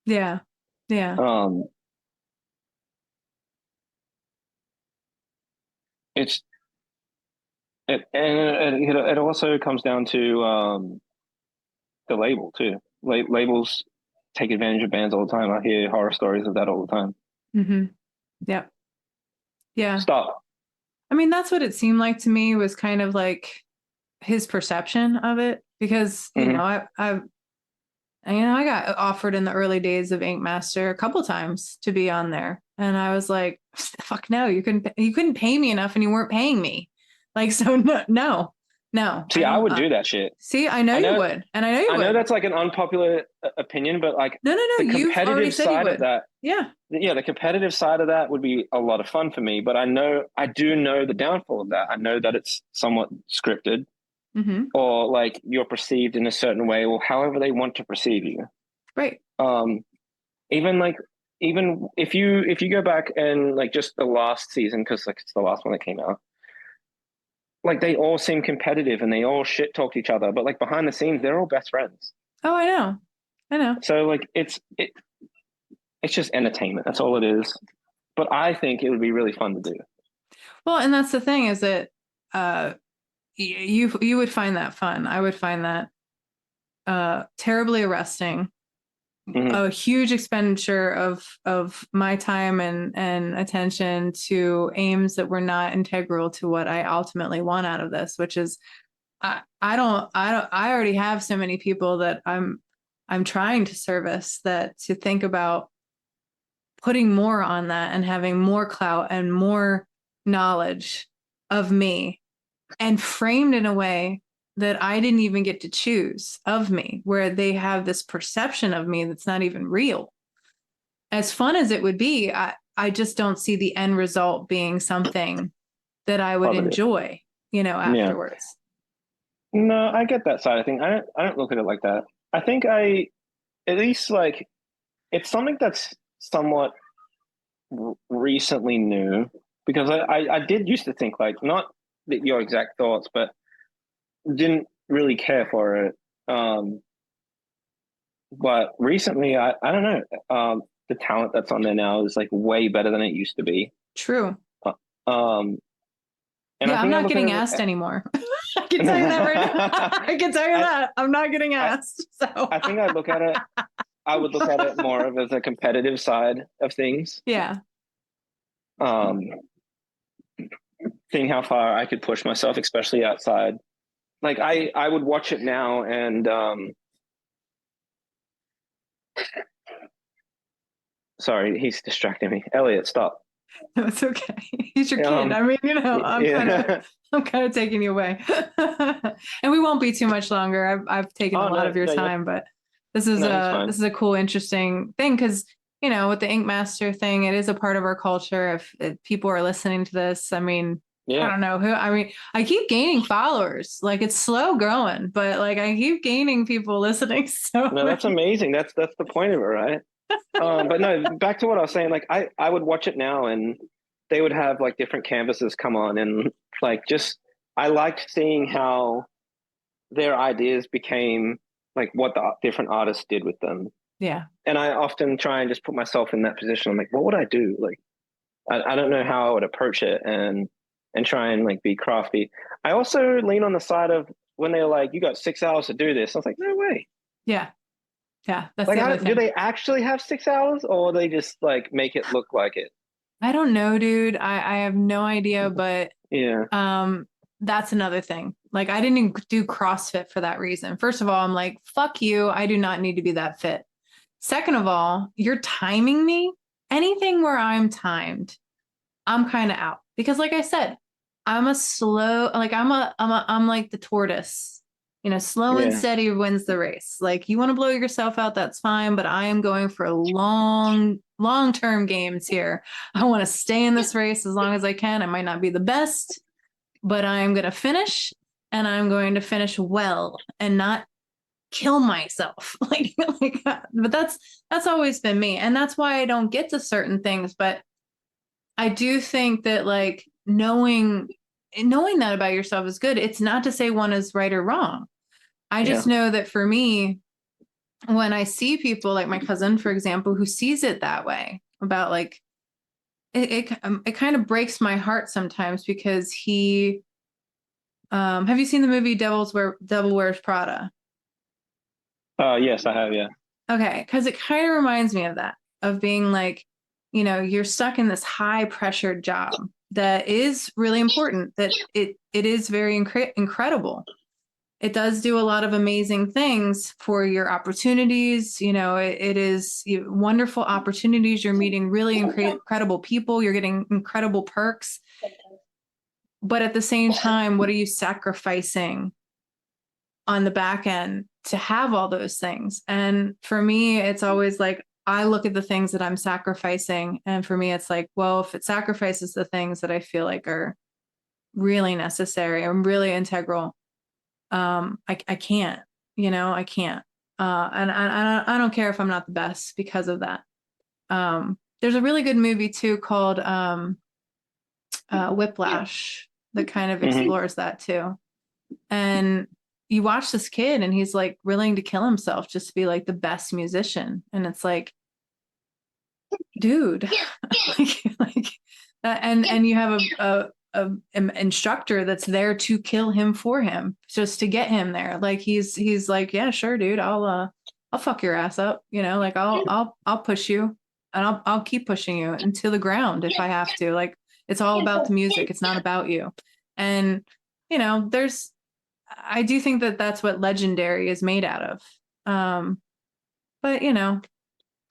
Yeah. Yeah. something. It's it also comes down to the label too. Labels take advantage of bands all the time. I hear horror stories of that all the time. Mm-hmm. Yeah. Yeah. Stop. I mean, that's what it seemed like to me was kind of like his perception of it because, you know, Hmm. I got offered in the early days of Ink Master a couple times to be on there. And I was like, fuck no, you couldn't pay me enough and you weren't paying me. Like, so no, I See, I don't, would do that shit. see, I know I you know, would. And I know you I know would. that's like an unpopular opinion, but like No, the you've already competitive said you side of would. that, Yeah. yeah, the competitive side of that would be a lot of fun for me. But I do know the downfall of that. I know that it's somewhat scripted, Mm-hmm. or like you're perceived in a certain way, or however they want to perceive you. Right. Um, even like even if you go back and like just the last season, because like it's the last one that came out, like they all seem competitive and they all shit talk each other, but like behind the scenes they're all best friends. Oh, I know. I know. So like it's just entertainment, that's all it is. But I think it would be really fun to do. Well, and that's the thing is that uh you would find that fun. I would find that terribly arresting, Hmm. a huge expenditure of my time and attention to aims that were not integral to what I ultimately want out of this, which is I already have so many people that I'm trying to service that to think about putting more on that and having more clout and more knowledge of me and framed in a way that I didn't even get to choose of me, where they have this perception of me that's not even real. As fun as it would be, I just don't see the end result being something that I would Positive. enjoy, you know, Yeah. afterwards. No, I get that side of things. I don't look at it like that. I think I at least like it's something that's somewhat recently new, because I did used to think like not that your exact thoughts, but didn't really care for it. But recently, I don't know. The talent that's on there now is like way better than it used to be. True. Uh, Um, and I Yeah, I'm think I not look at getting it. asked anymore. I can tell you that right now. I can tell you that. I'm not getting I, asked. So I think I look at it. I would look at it more of as a competitive side of things. yeah. Um, seeing how far I could push myself, especially outside. Like I would watch it now, and sorry, he's distracting me. Elliot, stop. No, it's okay. He's your kid. Um, I mean, you know, yeah. I'm kind of taking you away. And we won't be too much longer. I've taken a Oh lot no, of your no, time, but no, he's fine. this is a cool, interesting thing because you know, with the Ink Master thing, it is a part of our culture. If people are listening to this, I mean, I Yeah. don't know who. I mean, I keep gaining followers. Like it's slow growing, but like I keep gaining people listening. So No, that's amazing. That's the point of it, right? But no, back to what I was saying. Like I would watch it now, and they would have like different canvases come on, and like just I liked seeing how their ideas became like what the different artists did with them. yeah, And I often try and just put myself in that position. I'm like, what would I do? Like I don't know how I would approach it, and and try and like be crafty. I also lean on the side of when they're like, you got 6 hours to do this. I was like, no way. Yeah. Yeah. That's Like, the other do thing. they actually have 6 hours, or they just like make it look like it? I don't know, dude. I have no idea, but Yeah. that's another thing. Like I didn't do CrossFit for that reason. First of all, I'm like, fuck you. I do not need to be that fit. Second of all, you're timing me. Anything where I'm timed, I'm kind of out. Because like I said, I'm a slow, like I'm like the tortoise. Slow and Yeah. steady wins the race. Like you want to blow yourself out, that's fine, but I am going for long-term games here. I want to stay in this race as long as I can. I might not be the best, but I'm going to finish, and I'm going to finish well and not kill myself. But that's always been me. And that's why I don't get to certain things. But I do think that like knowing that about yourself is good. It's not to say one is right or wrong. I Yeah. just know that for me, when I see people like my cousin, for example, who sees it that way about like it kind of breaks my heart sometimes because he have you seen the movie Devil Wears Prada? Yes, I have. Yeah. Okay, because it kind of reminds me of that, of being like, you're stuck in this high pressured job that is really important, that it is very incredible. It does do a lot of amazing things for your opportunities. It is wonderful opportunities. You're meeting really incredible people. You're getting incredible perks. But at the same time, what are you sacrificing on the back end to have all those things? And for me, it's always like, I look at the things that I'm sacrificing. And for me, it's like, well, if it sacrifices the things that I feel like are really necessary and really integral, I can't, I can't. And I don't care if I'm not the best because of that. There's a really good movie too called Whiplash that kind of Hmm. explores that too. And you watch this kid and he's like willing to kill himself just to be like the best musician. And it's like, dude, like and you have a instructor that's there to kill him for him, just to get him there. Like he's like, yeah, sure, dude, I'll fuck your ass up, like I'll push you, and I'll keep pushing you into the ground if I have to. Like it's all about the music. It's not about you. And there's I do think that that's what legendary is made out of. But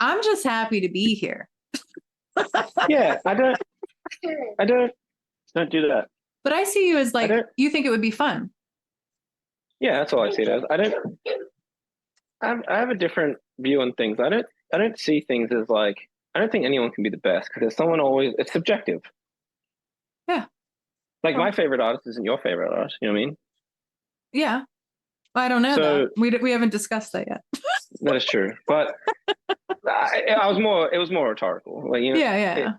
I'm just happy to be here. Yeah. I don't do that. But I see you as I like, don't. you think it would be fun. Yeah, that's all I see it as. I don't. I have a different view on things. I don't see things as like. I don't think anyone can be the best because there's someone always. It's subjective. Yeah. Like Well, my favorite artist isn't your favorite artist. You know what I mean? yeah. I don't know that. So We haven't discussed that yet. that is true. But I was more. It was more rhetorical. Like Yeah, yeah.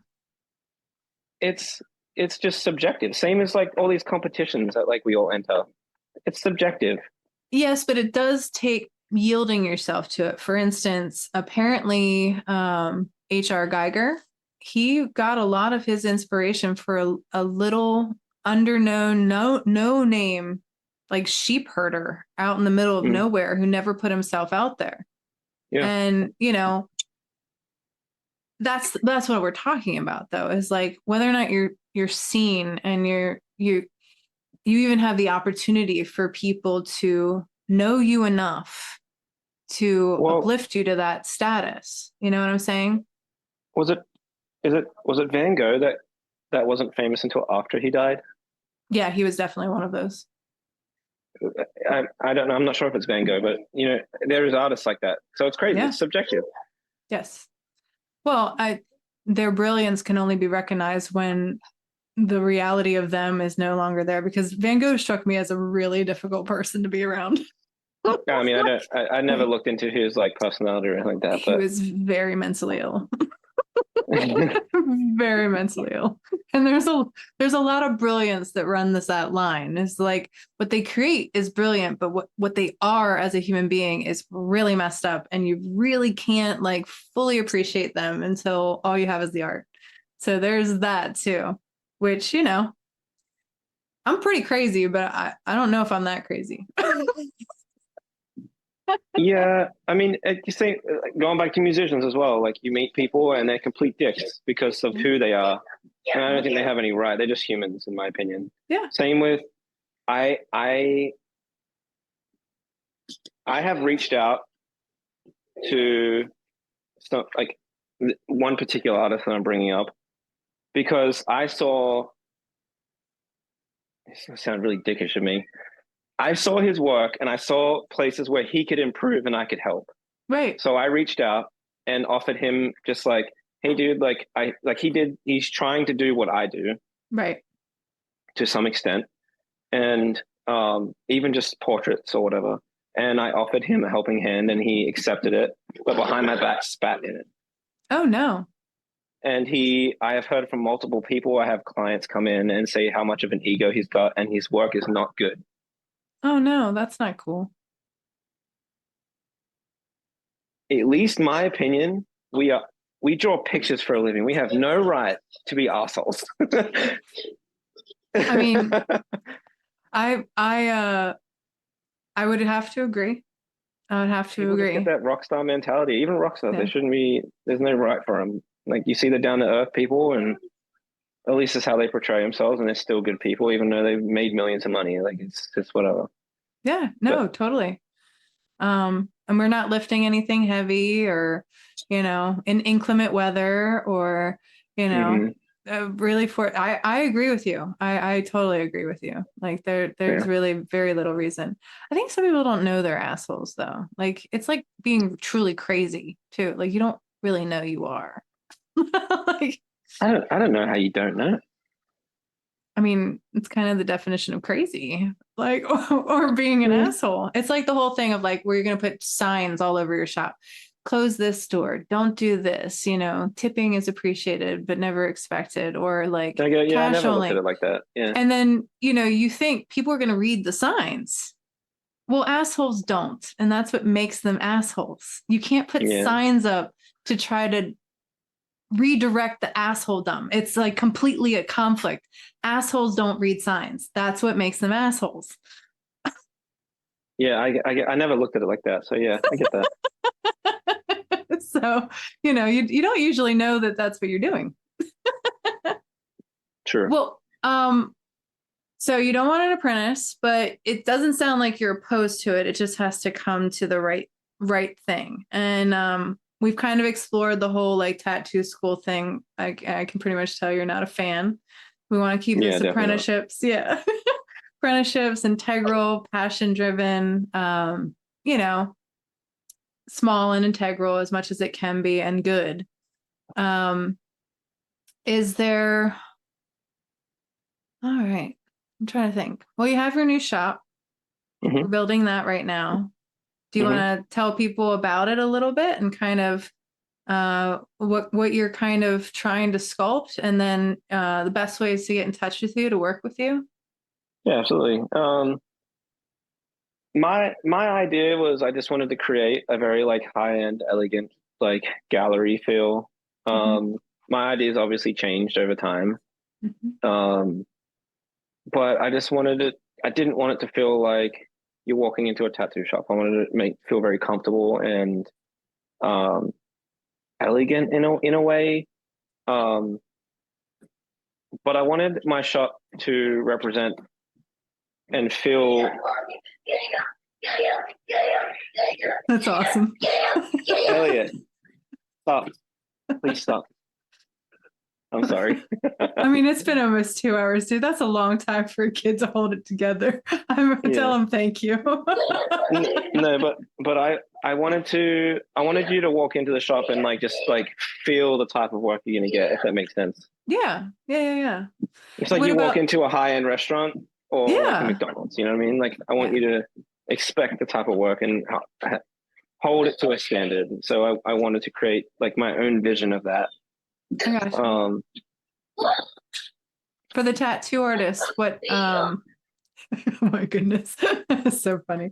it's it's just subjective. Same as like all these competitions that like we all enter. It's subjective. Yes, but it does take yielding yourself to it. For instance, apparently H.R. Geiger, he got a lot of his inspiration for a little underknown, no name, like sheep herder out in the middle of Mm, nowhere who never put himself out there. yeah. And, that's what we're talking about though, is like whether or not you're seen and you even have the opportunity for people to know you enough to Well, uplift you to that status. You know what I'm saying? was it? Was it Van Gogh that wasn't famous until after he died? Yeah, he was definitely one of those. I don't know. I'm not sure if it's Van Gogh, but there is artists like that. So it's crazy. Yeah. It's subjective. Yes. Well, their brilliance can only be recognized when the reality of them is no longer there, because Van Gogh struck me as a really difficult person to be around. I mean, I don't. I never looked into his like personality or anything like that, He but was very mentally ill. Very mentally ill. And there's a lot of brilliance that runs that line. It's like what they create is brilliant, but what they are as a human being is really messed up, and you really can't like fully appreciate them until all you have is the art. So there's that too, which I'm pretty crazy, but I don't know if I'm that crazy. Yeah, I mean, you say going back to musicians as well. Like you meet people and they're complete dicks because of who they are, and I don't think they have any right. They're just humans, in my opinion. Yeah. Same with I I I have reached out to some like one particular artist that I'm bringing up because I saw. It's gonna sound really dickish of me. I saw his work and I saw places where he could improve and I could help. Right. So I reached out and offered him just like, hey dude, he's trying to do what I do Right. to some extent. And even just portraits or whatever. And I offered him a helping hand and he accepted it, but behind my back spat in it. Oh no. And I have heard from multiple people. I have clients come in and say how much of an ego he's got and his work is not good. Oh no, that's not cool. At least my opinion, we draw pictures for a living. We have no right to be assholes. I mean, I would have to agree. I would have to People just agree. get that rock star mentality. Even rock stars, Yeah. they shouldn't be. There's no right for them. Like you see the down to earth people, and at least it's how they portray themselves, and they're still good people, even though they've made millions of money. Like it's just whatever. Yeah, no, totally. And we're not lifting anything heavy or, in inclement weather or, Mhm. really I agree with you. I totally agree with you. Like there's Yeah. really very little reason. I think some people don't know they're assholes though. Like it's like being truly crazy too. Like you don't really know you are. Like, I don't know how you don't know. I mean, it's kind of the definition of crazy, like, or being an asshole. It's like the whole thing of like, where you're going to put signs all over your shop. Close this door. Don't do this. Tipping is appreciated, but never expected, or like I go, yeah, I cash never looked at only. it like that. Yeah. And then, you think people are going to read the signs. Well, assholes don't. And that's what makes them assholes. You can't put Yeah. signs up to try to redirect the assholedom. It's like completely a conflict. Assholes don't read signs. That's what makes them assholes. Yeah, I never looked at it like that. So yeah, I get that. So, you don't usually know that that's what you're doing. True. Well, so you don't want an apprentice, but it doesn't sound like you're opposed to it. It just has to come to the right thing. And we've kind of explored the whole like tattoo school thing. I can pretty much tell you're not a fan. We want to keep Yeah, this definitely not. apprenticeships. Yeah. Apprenticeships, integral, passion driven, small and integral as much as it can be and good. Is there, all right. I'm trying to think. Well, you have your new shop. Mhm. We're building that right now. Do you want to tell people about it a little bit and kind of what you're kind of trying to sculpt, and then the best ways to get in touch with you to work with you? Yeah, absolutely. My idea was I just wanted to create a very like high end, elegant, like gallery feel. My ideas obviously changed over time. Um, but I just wanted it. I didn't want it to feel like you're walking into a tattoo shop. I wanted it to feel very comfortable and um, elegant in a way. Um, but I wanted my shop to represent and feel. That's awesome. Hell yeah! Stop! Please stop. I'm sorry. I mean, it's been almost 2 hours, dude. That's a long time for a kid to hold it together. I'm gonna tell him thank you. No, but I wanted you to walk into the shop and like just like feel the type of work you're gonna get, if that makes sense. Yeah. It's like What you walk about, into a high end restaurant or like a yeah. McDonald's. You know what I mean? Like I want you to expect the type of work and hold it to a standard. So I wanted to create like my own vision of that. I gotcha. For the tattoo artist, what oh my goodness. That's so funny.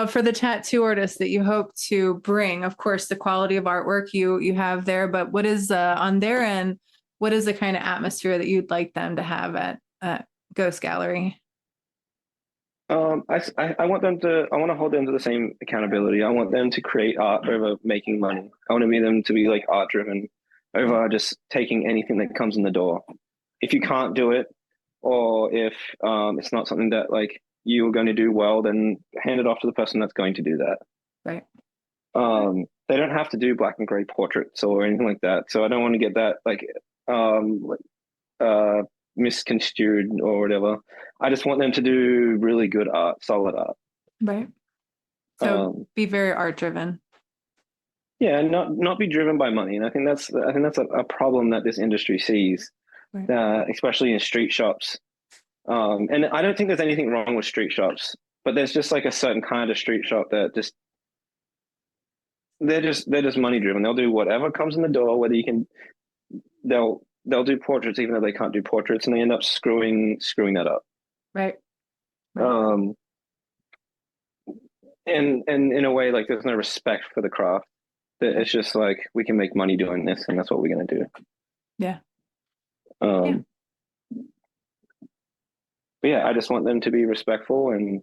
For the tattoo artist that you hope to bring, of course, the quality of artwork you have there, but what is on their end, what is the kind of atmosphere that you'd like them to have at Ghost Gallery? I want I want to hold them to the same accountability. I want them to create art over making money. I want them to be like art driven over just taking anything that comes in the door. If you can't do it, or if it's not something that like you are going to do well, then hand it off to the person that's going to do that. Right. They don't have to do black and gray portraits or anything like that. So I don't want to get that like uh misconstrued or whatever. I just want them to do really good art, solid art. Right. So be very art driven. Yeah, and not be driven by money. And I think that's a problem that this industry sees, Right. especially in street shops. And I don't think there's anything wrong with street shops, but there's just like a certain kind of street shop that just they're just money driven. They'll do whatever comes in the door, whether you can. They'll do portraits even though they can't do portraits, and they end up screwing that up. Right. Right. And in a way, like there's no respect for the craft. It's just like we can make money doing this, and that's what we're gonna do. Yeah. But yeah, I just want them to be respectful and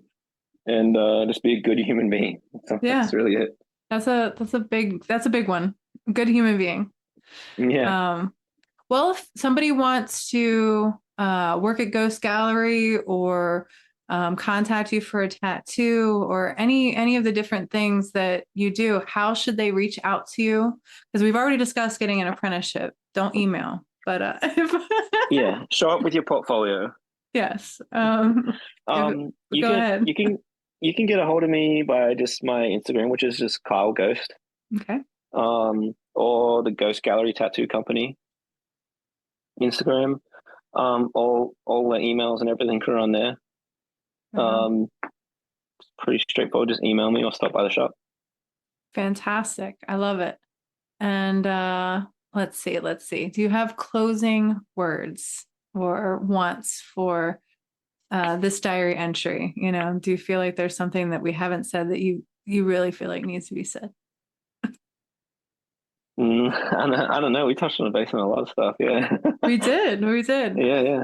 just be a good human being. So Yeah. that's really it. That's a big one. Good human being. Yeah. Well, if somebody wants to work at Ghost Gallery or contact you for a tattoo or any of the different things that you do, how should they reach out to you? Because we've already discussed getting an apprenticeship. Don't email, but yeah, show up with your portfolio. Yes. Go ahead. You can get a hold of me by just my Instagram, which is just Kyle Ghost. Okay. Or the Ghost Gallery Tattoo Company Instagram. All the emails and everything are on there. It's pretty straightforward. Just email me or stop by the shop. Fantastic. I love it. And let's see. Do you have closing words or wants for this diary entry? You know, do you feel like there's something that we haven't said that you really feel like needs to be said? I don't know. We touched on base on a lot of stuff. Yeah, we did. Yeah.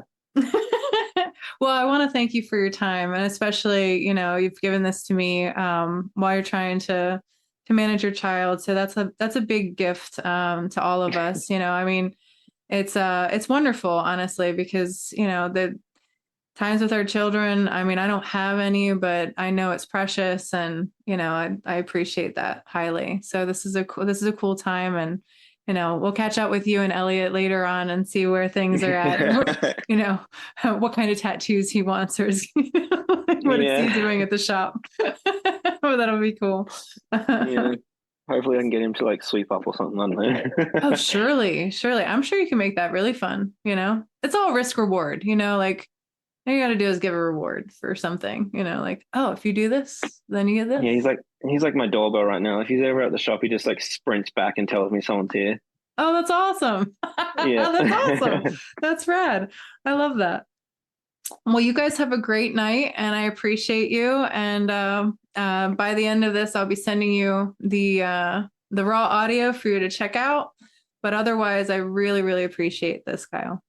Well, I want to thank you for your time, and especially, you know, you've given this to me while you're trying to manage your child. So that's a big gift to all of us. You know, I mean, it's wonderful, honestly, because you know the times with our children. I mean, I don't have any, but I know it's precious, and you know, I appreciate that highly. So this is a cool time, and you know, we'll catch up with you and Elliot later on and see where things are at. You know, what kind of tattoos he wants, or is, what is he doing at the shop? Oh, that'll be cool. Yeah. Hopefully I can get him to like sweep up or something on there. Oh, surely. I'm sure you can make that really fun. You know, it's all risk reward, you know, like all you got to do is give a reward for something, you know, like, oh, if you do this, then you get this. Yeah, he's like my doorbell right now. If he's ever at the shop, he just like sprints back and tells me someone's here. Oh, that's awesome. Yeah. That's awesome. That's rad. I love that. Well, you guys have a great night, and I appreciate you. And by the end of this, I'll be sending you the raw audio for you to check out. But otherwise, I really, really appreciate this, Kyle.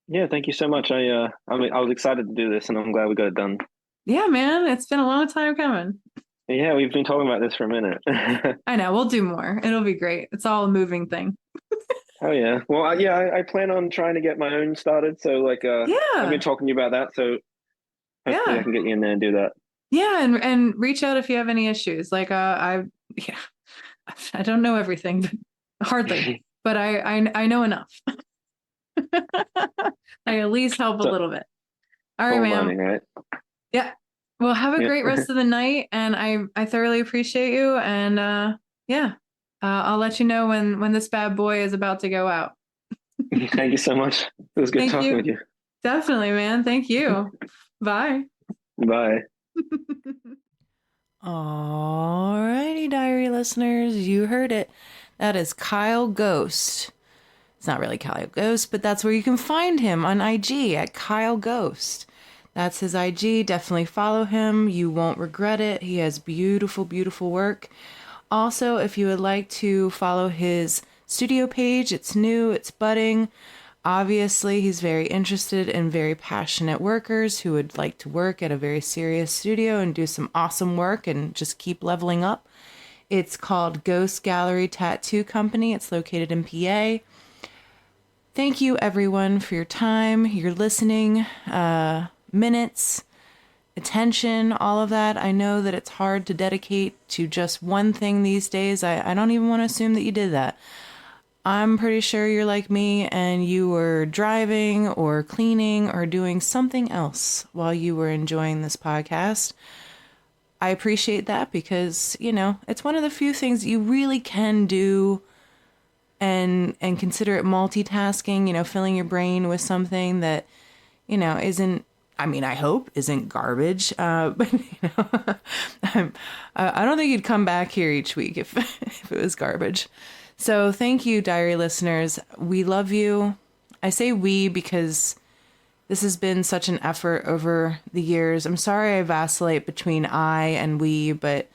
Yeah, thank you so much. I was excited to do this, and I'm glad we got it done. Yeah, man, it's been a long time coming. Yeah, we've been talking about this for a minute. I know, we'll do more. It'll be great. It's all a moving thing. Oh yeah. Well, I plan on trying to get my own started. So like, I've been talking to you about that. So hopefully I can get you in there and do that. Yeah, and reach out if you have any issues. Like, I don't know everything, hardly, but I know enough. I at least help a little bit. All right, man. Learning, right? Yeah. Well, have a great rest of the night, and I thoroughly appreciate you. And I'll let you know when this bad boy is about to go out. Thank you so much. It was good talking with you. Definitely, man. Thank you. Bye. Bye. Alrighty, diary listeners, you heard it. That is Kyle Ghost. It's not really Kyle Ghost, but that's where you can find him on IG at Kyle Ghost. That's his IG. Definitely follow him. You won't regret it. He has beautiful, beautiful work. Also, if you would like to follow his studio page, it's new, it's budding. Obviously, he's very interested in very passionate workers who would like to work at a very serious studio and do some awesome work and just keep leveling up. It's called Ghost Gallery Tattoo Company. It's located in PA. Thank you, everyone, for your time, your listening, minutes, attention, all of that. I know that it's hard to dedicate to just one thing these days. I don't even want to assume that you did that. I'm pretty sure you're like me and you were driving or cleaning or doing something else while you were enjoying this podcast. I appreciate that because, it's one of the few things you really can do and consider it multitasking, filling your brain with something that, isn't, I hope isn't garbage. But, I don't think you'd come back here each week if it was garbage. So thank you, diary listeners. We love you. I say we because this has been such an effort over the years. I'm sorry I vacillate between I and we, but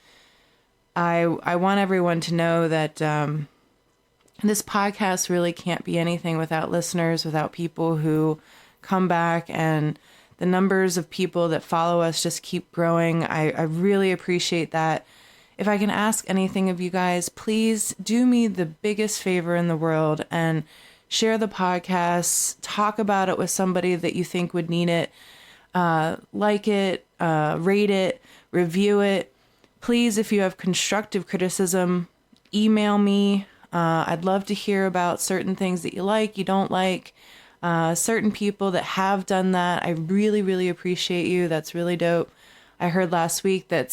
I want everyone to know that this podcast really can't be anything without listeners, without people who come back, and the numbers of people that follow us just keep growing. I really appreciate that. If I can ask anything of you guys, please do me the biggest favor in the world and share the podcast, talk about it with somebody that you think would need it, like it, rate it, review it. Please, if you have constructive criticism, email me. I'd love to hear about certain things that you like, you don't like, certain people that have done that. I really, really appreciate you. That's really dope. I heard last week that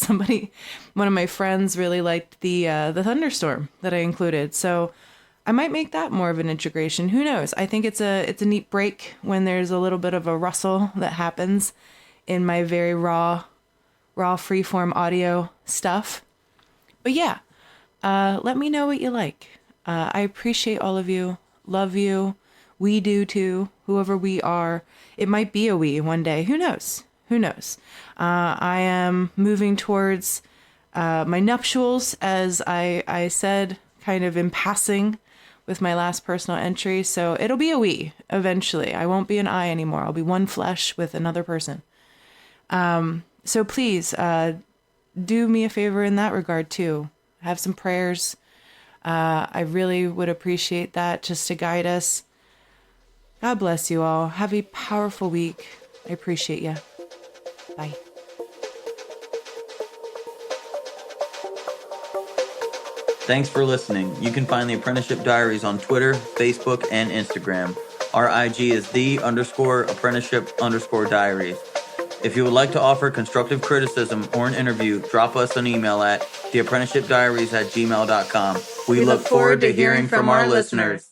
one of my friends really liked the thunderstorm that I included. So I might make that more of an integration. Who knows? I think it's a neat break when there's a little bit of a rustle that happens in my very raw freeform audio stuff. But yeah, let me know what you like. I appreciate all of you. Love you. We do too. Whoever we are. It might be a we one day. Who knows? Who knows? I am moving towards my nuptials, as I said, kind of in passing with my last personal entry. So it'll be a we eventually. I won't be an I anymore. I'll be one flesh with another person. So please do me a favor in that regard too. Have some prayers. I really would appreciate that just to guide us. God bless you all. Have a powerful week. I appreciate you. Bye. Thanks for listening. You can find the Apprenticeship Diaries on Twitter, Facebook, and Instagram. Our IG is _apprenticeship_diaries. If you would like to offer constructive criticism or an interview, drop us an email at theapprenticeshipdiaries@gmail.com. We look forward to hearing from our listeners.